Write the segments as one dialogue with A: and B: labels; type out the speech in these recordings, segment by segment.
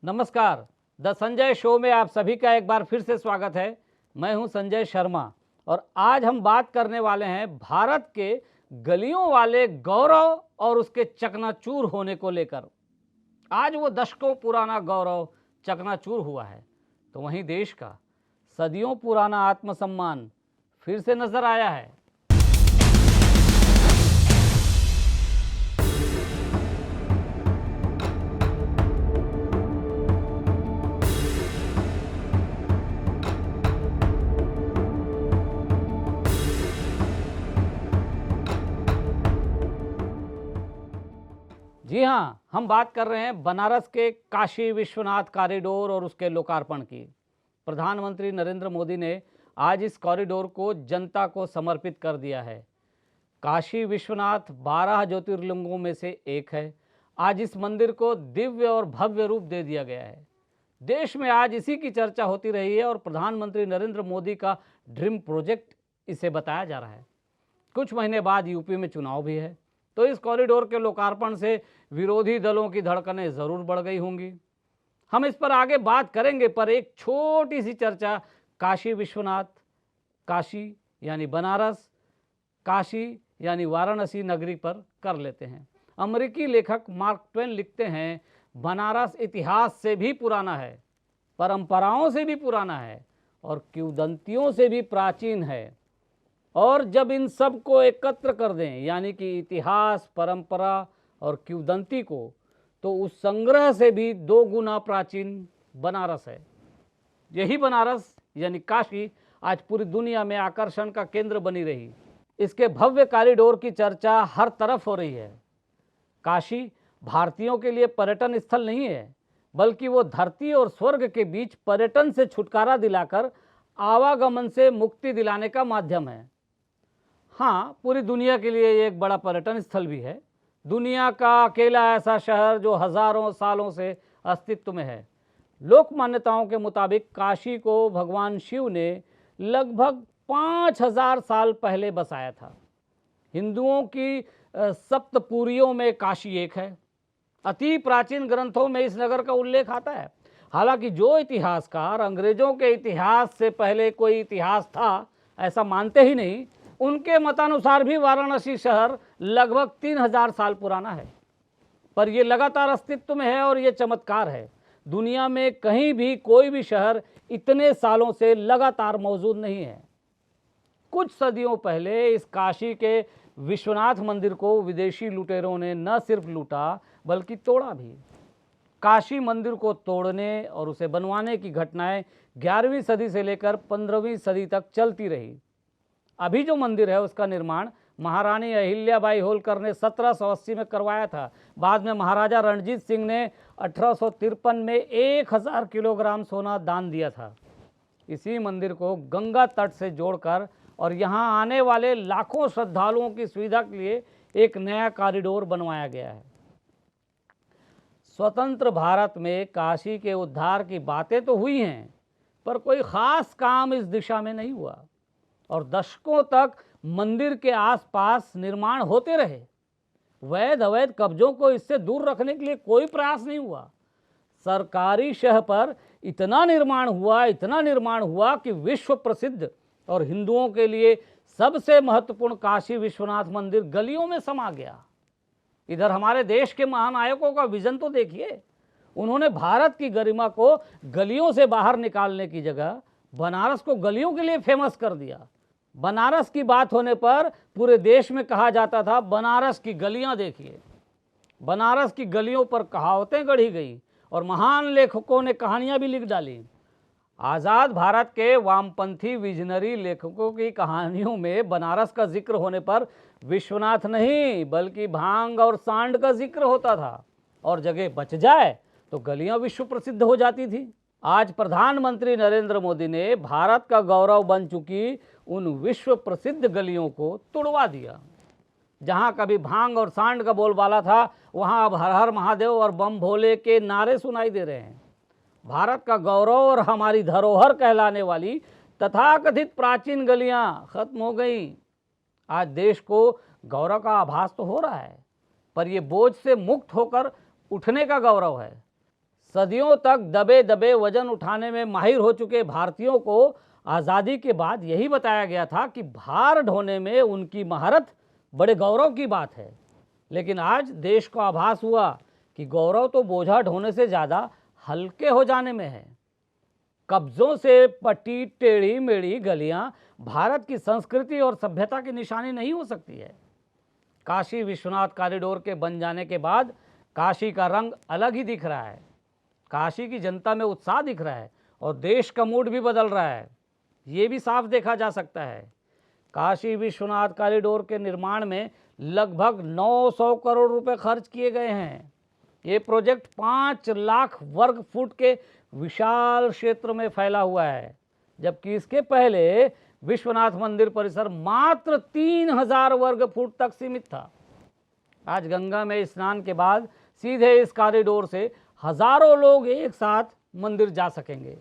A: नमस्कार, the Sanjay show में आप सभी का एक बार फिर से स्वागत है। मैं हूं संजय शर्मा और आज हम बात करने वाले हैं भारत के गलियों वाले गौरव और उसके चकनाचूर होने को लेकर। आज वो दशकों पुराना गौरव चकनाचूर हुआ है, तो वहीं देश का सदियों पुराना आत्मसम्मान फिर से नजर आया है। जी हाँ, हम बात कर रहे हैं बनारस के काशी विश्वनाथ कॉरिडोर और उसके लोकार्पण की। प्रधानमंत्री नरेंद्र मोदी ने आज इस कॉरिडोर को जनता को समर्पित कर दिया है। काशी विश्वनाथ 12 ज्योतिर्लिंगों में से एक है। आज इस मंदिर को दिव्य और भव्य रूप दे दिया गया है। देश में आज इसी की चर्चा होती रही है और प्रधानमंत्री नरेंद्र मोदी का ड्रीम प्रोजेक्ट इसे बताया जा रहा है। कुछ महीने बाद यूपी में चुनाव भी है, तो इस कॉरिडोर के लोकार्पण से विरोधी दलों की धड़कनें जरूर बढ़ गई होंगी। हम इस पर आगे बात करेंगे, पर एक छोटी सी चर्चा काशी विश्वनाथ, काशी यानी बनारस, काशी यानी वाराणसी नगरी पर कर लेते हैं। अमेरिकी लेखक मार्क ट्वेन लिखते हैं, बनारस इतिहास से भी पुराना है, परंपराओं से भी पुराना है और किंवदंतियों से भी प्राचीन है। और जब इन सब को एकत्र कर दें, यानी कि इतिहास, परंपरा और किंवदंती को, तो उस संग्रह से भी 2 गुना प्राचीन बनारस है। यही बनारस यानी काशी आज पूरी दुनिया में आकर्षण का केंद्र बनी रही। इसके भव्य कॉरिडोर की चर्चा हर तरफ हो रही है। काशी भारतीयों के लिए पर्यटन स्थल नहीं है, बल्कि वो धरती और स्वर्ग के बीच पर्यटन से छुटकारा दिलाकर आवागमन से मुक्ति दिलाने का माध्यम है। हाँ, पूरी दुनिया के लिए ये एक बड़ा पर्यटन स्थल भी है। दुनिया का अकेला ऐसा शहर जो हजारों सालों से अस्तित्व में है। लोक मान्यताओं के मुताबिक काशी को भगवान शिव ने लगभग 5000 साल पहले बसाया था। हिंदुओं की सप्तपुरियों में काशी एक है। अति प्राचीन ग्रंथों में इस नगर का उल्लेख आता है। हालांकि जो इतिहासकार अंग्रेजों के इतिहास से पहले कोई इतिहास था ऐसा मानते ही नहीं, उनके मतानुसार भी वाराणसी शहर लगभग 3000 साल पुराना है। पर यह लगातार अस्तित्व में है और यह चमत्कार है। दुनिया में कहीं भी कोई भी शहर इतने सालों से लगातार मौजूद नहीं है। कुछ सदियों पहले इस काशी के विश्वनाथ मंदिर को विदेशी लुटेरों ने न सिर्फ लूटा बल्कि तोड़ा भी। काशी मंदिर को तोड़ने और उसे बनवाने की घटनाएं 11वीं सदी से लेकर 15वीं सदी तक चलती रही। अभी जो मंदिर है उसका निर्माण महारानी अहिल्याबाई होलकर ने 1780 में करवाया था। बाद में महाराजा रणजीत सिंह ने 1853 में 1000 किलोग्राम सोना दान दिया था। इसी मंदिर को गंगा तट से जोड़कर और यहाँ आने वाले लाखों श्रद्धालुओं की सुविधा के लिए एक नया कॉरिडोर बनवाया गया है। स्वतंत्र भारत में काशी के उद्धार की बातें तो हुई हैं, पर कोई खास काम इस दिशा में नहीं हुआ और दशकों तक मंदिर के आसपास निर्माण होते रहे। वैध अवैध कब्जों को इससे दूर रखने के लिए कोई प्रयास नहीं हुआ। सरकारी शह पर इतना निर्माण हुआ कि विश्व प्रसिद्ध और हिंदुओं के लिए सबसे महत्वपूर्ण काशी विश्वनाथ मंदिर गलियों में समा गया। इधर हमारे देश के महानायकों का विजन तो देखिए। उन्होंने भारत की गरिमा को गलियों से बाहर निकालने की जगह बनारस को गलियों के लिए फेमस कर दिया। बनारस की बात होने पर पूरे देश में कहा जाता था, बनारस की गलियां देखिए। बनारस की गलियों पर कहावतें गढ़ी गई और महान लेखकों ने कहानियां भी लिख डाली। आज़ाद भारत के वामपंथी विजनरी लेखकों की कहानियों में बनारस का जिक्र होने पर विश्वनाथ नहीं बल्कि भांग और सांड का जिक्र होता था और जगह बच जाए तो गलियां विश्व प्रसिद्ध हो जाती थी। आज प्रधानमंत्री नरेंद्र मोदी ने भारत का गौरव बन चुकी उन विश्व प्रसिद्ध गलियों को तोड़वा दिया। जहां कभी भांग और सांड का बोलबाला था, वहां अब हर हर महादेव और बम भोले के नारे सुनाई दे रहे हैं। भारत का गौरव और हमारी धरोहर कहलाने वाली तथाकथित प्राचीन गलियां खत्म हो गई। आज देश को गौरव का आभास तो हो रहा है, पर यह बोझ से मुक्त होकर उठने का गौरव है। सदियों तक दबे दबे वजन उठाने में माहिर हो चुके भारतीयों को आज़ादी के बाद यही बताया गया था कि भार ढोने में उनकी महारत बड़े गौरव की बात है। लेकिन आज देश को आभास हुआ कि गौरव तो बोझा ढोने से ज़्यादा हल्के हो जाने में है। कब्जों से पटी टेढ़ी मेढ़ी गलियां भारत की संस्कृति और सभ्यता की निशानी नहीं हो सकती है। काशी विश्वनाथ कॉरिडोर के बन जाने के बाद काशी का रंग अलग ही दिख रहा है। काशी की जनता में उत्साह दिख रहा है और देश का मूड भी बदल रहा है। ये भी साफ देखा जा सकता है। काशी विश्वनाथ कॉरिडोर के निर्माण में लगभग 900 करोड़ रुपए खर्च किए गए हैं। ये प्रोजेक्ट 5 लाख वर्ग फुट के विशाल क्षेत्र में फैला हुआ है, जबकि इसके पहले विश्वनाथ मंदिर परिसर मात्र 3000 वर्ग फुट तक सीमित था। आज गंगा में स्नान के बाद सीधे इस कॉरिडोर से हजारों लोग एक साथ मंदिर जा सकेंगे,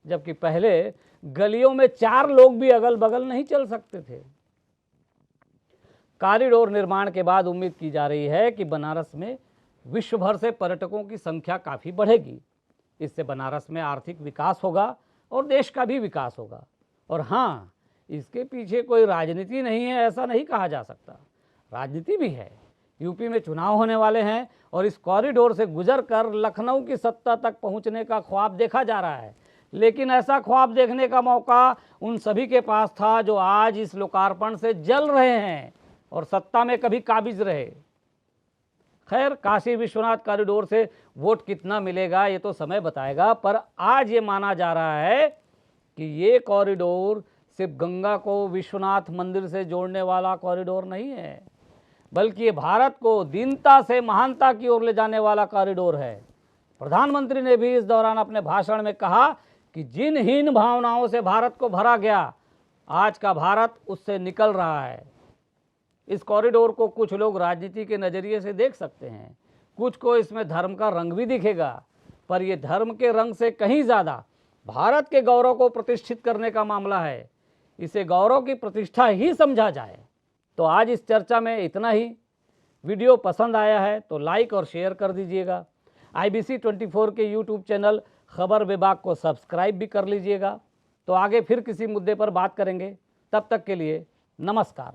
A: जबकि पहले गलियों में 4 लोग भी अगल बगल नहीं चल सकते थे। कॉरिडोर निर्माण के बाद उम्मीद की जा रही है कि बनारस में विश्व भर से पर्यटकों की संख्या काफ़ी बढ़ेगी। इससे बनारस में आर्थिक विकास होगा और देश का भी विकास होगा। और हाँ, इसके पीछे कोई राजनीति नहीं है ऐसा नहीं कहा जा सकता। राजनीति भी है। यूपी में चुनाव होने वाले हैं और इस कॉरिडोर से गुजरकर लखनऊ की सत्ता तक पहुंचने का ख्वाब देखा जा रहा है। लेकिन ऐसा ख्वाब देखने का मौका उन सभी के पास था जो आज इस लोकार्पण से जल रहे हैं और सत्ता में कभी काबिज रहे। खैर, काशी विश्वनाथ कॉरिडोर से वोट कितना मिलेगा ये तो समय बताएगा, पर आज ये माना जा रहा है कि ये कॉरिडोर सिर्फ गंगा को विश्वनाथ मंदिर से जोड़ने वाला कॉरिडोर नहीं है, बल्कि ये भारत को दीनता से महानता की ओर ले जाने वाला कॉरिडोर है। प्रधानमंत्री ने भी इस दौरान अपने भाषण में कहा कि जिन हीन भावनाओं से भारत को भरा गया, आज का भारत उससे निकल रहा है। इस कॉरिडोर को कुछ लोग राजनीति के नज़रिए से देख सकते हैं, कुछ को इसमें धर्म का रंग भी दिखेगा, पर यह धर्म के रंग से कहीं ज़्यादा भारत के गौरव को प्रतिष्ठित करने का मामला है। इसे गौरव की प्रतिष्ठा ही समझा जाए। तो आज इस चर्चा में इतना ही। वीडियो पसंद आया है तो लाइक और शेयर कर दीजिएगा। IBC 24 के यूट्यूब चैनल खबर विभाग को सब्सक्राइब भी कर लीजिएगा। तो आगे फिर किसी मुद्दे पर बात करेंगे। तब तक के लिए नमस्कार।